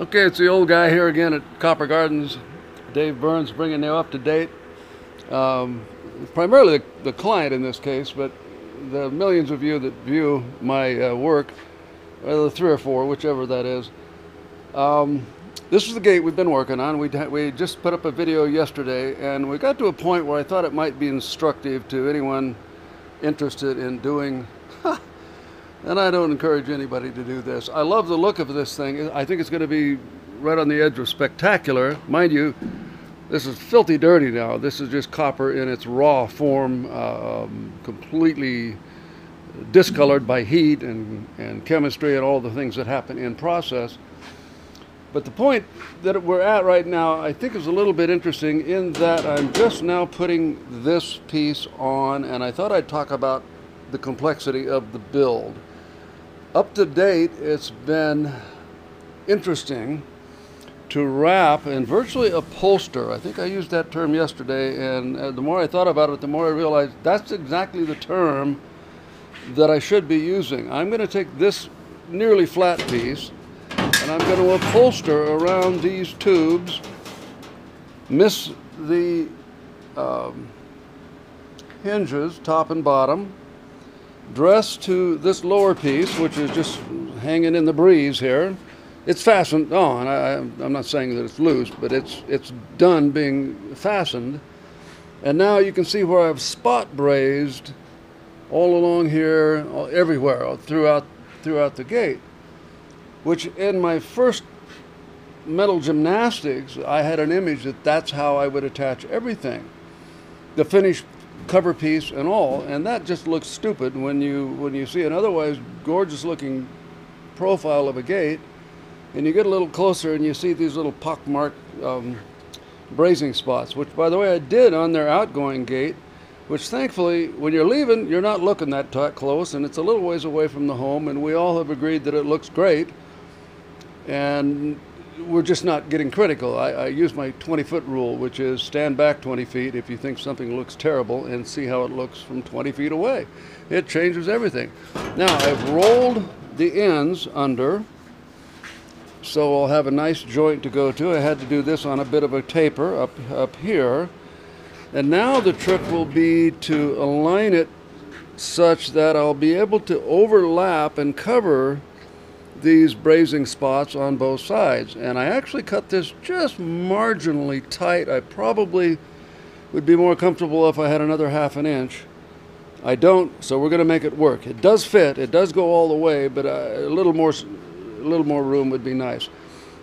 Okay, it's the old guy here again at Copper Gardens. Dave Burns bringing you up to date. Primarily the client in this case, but the millions of you that view my work, the 3 or 4, whichever that is. This is the gate we've been working on. We just put up a video yesterday, and we got to a point where I thought it might be instructive to anyone interested in doing. And I don't encourage anybody to do this. I love the look of this thing. I think it's going to be right on the edge of spectacular. Mind you, this is filthy dirty now. This is just copper in its raw form, completely discolored by heat and chemistry and all the things that happen in process. But the point that we're at right now, I think, is a little bit interesting in that I'm just now putting this piece on, and I thought I'd talk about the complexity of the build. Up to date, it's been interesting to wrap and virtually upholster. I think I used that term yesterday, and the more I thought about it, the more I realized that's exactly the term that I should be using. I'm going to take this nearly flat piece, and I'm going to upholster around these tubes, miss the hinges, top and bottom, dress to this lower piece, which is just hanging in the breeze here. It's fastened on. I'm not saying that it's loose, but it's done being fastened. And now you can see where I've spot brazed all along here, everywhere, throughout the gate. Which in my first metal gymnastics, I had an image that that's how I would attach everything. The finished cover piece and all, and that just looks stupid when you see an otherwise gorgeous looking profile of a gate, and you get a little closer and you see these little pockmarked brazing spots, which by the way I did on their outgoing gate, which thankfully when you're leaving you're not looking that close, and it's a little ways away from the home, and we all have agreed that it looks great, and we're just not getting critical. I use my 20-foot rule, which is stand back 20 feet if you think something looks terrible and see how it looks from 20 feet away. It changes everything. Now, I've rolled the ends under, so I'll have a nice joint to go to. I had to do this on a bit of a taper up here. And now the trick will be to align it such that I'll be able to overlap and cover these brazing spots on both sides. And I actually cut this just marginally tight. I probably would be more comfortable if I had another ½ an inch. I don't, so we're going to make it work. It does fit, it does go all the way, but a little more room would be nice.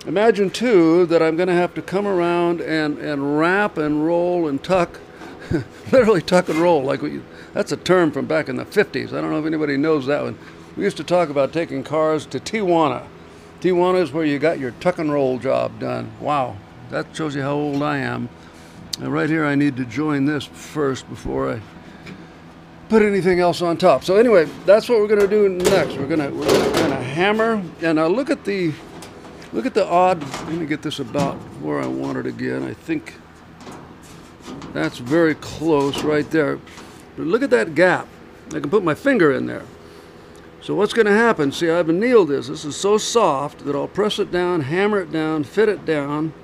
Imagine too that I'm going to have to come around and wrap and roll and tuck, literally tuck and roll. That's a term from back in the 50s. I don't know if anybody knows that one. We used to talk about taking cars to Tijuana. Tijuana is where you got your tuck and roll job done. Wow, that shows you how old I am. And right here I need to join this first before I put anything else on top. So anyway, that's what we're going to do next. We're going to hammer, and now look at the odd. Let me get this about where I want it again. I think that's very close right there. But look at that gap. I can put my finger in there. So what's going to happen, see, I've annealed this. This is so soft that I'll press it down, hammer it down, fit it down,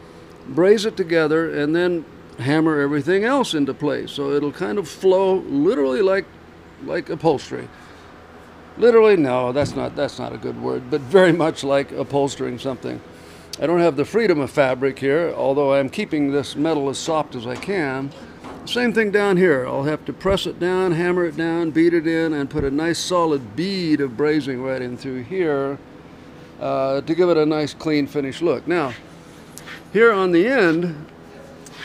braze it together, and then hammer everything else into place. So it'll kind of flow literally like upholstery. Literally, no, that's not a good word, but very much like upholstering something. I don't have the freedom of fabric here, although I'm keeping this metal as soft as I can. Same thing down here. I'll have to press it down, hammer it down, beat it in, and put a nice solid bead of brazing right in through here to give it a nice clean finished look. Now, here on the end,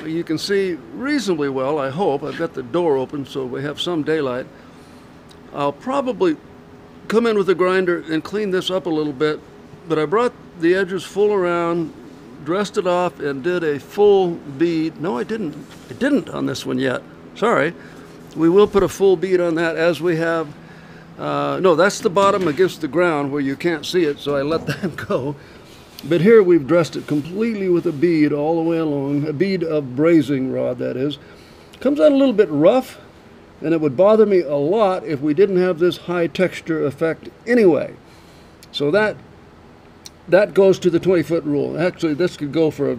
you can see reasonably well, I hope. I've got the door open so we have some daylight. I'll probably come in with a grinder and clean this up a little bit, but I brought the edges full around, dressed it off, and did a full bead. No, I didn't on this one yet. Sorry. We will put a full bead on that as we have. No, that's the bottom against the ground where you can't see it, so I let that go. But here we've dressed it completely with a bead all the way along, a bead of brazing rod, that is. Comes out a little bit rough, and it would bother me a lot if we didn't have this high texture effect anyway. So that that goes to the 20-foot rule. Actually, this could go for a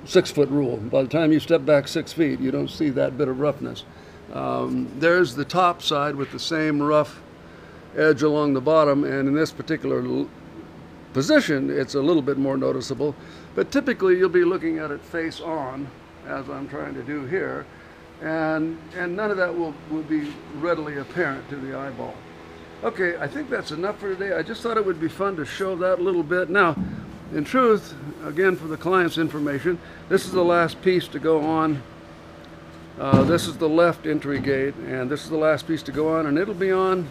6-foot rule. By the time you step back 6 feet, you don't see that bit of roughness. There's the top side with the same rough edge along the bottom, and in this particular position, it's a little bit more noticeable. But typically, you'll be looking at it face on, as I'm trying to do here, and none of that will be readily apparent to the eyeball. Okay, I think that's enough for today. I just thought it would be fun to show that a little bit. Now, in truth, again, for the client's information, this is the last piece to go on. This is the left entry gate, and this is the last piece to go on, and it'll be on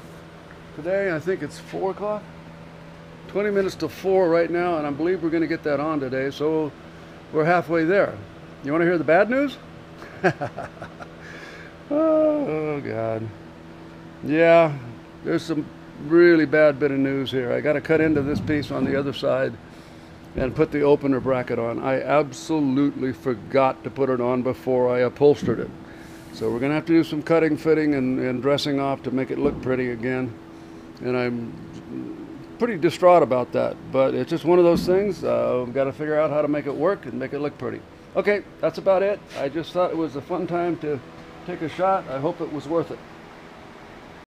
today. I think it's 4 o'clock, 20 minutes to 4 right now, and I believe we're going to get that on today, so we're halfway there. You want to hear the bad news? Oh God, yeah, there's some really bad bit of news here. I got to cut into this piece on the other side and put the opener bracket on. I absolutely forgot to put it on before I upholstered it. So we're gonna have to do some cutting, fitting, and dressing off to make it look pretty again. And I'm pretty distraught about that, but it's just one of those things. We've got to figure out how to make it work and make it look pretty. Okay, that's about it. I just thought it was a fun time to take a shot. I hope it was worth it.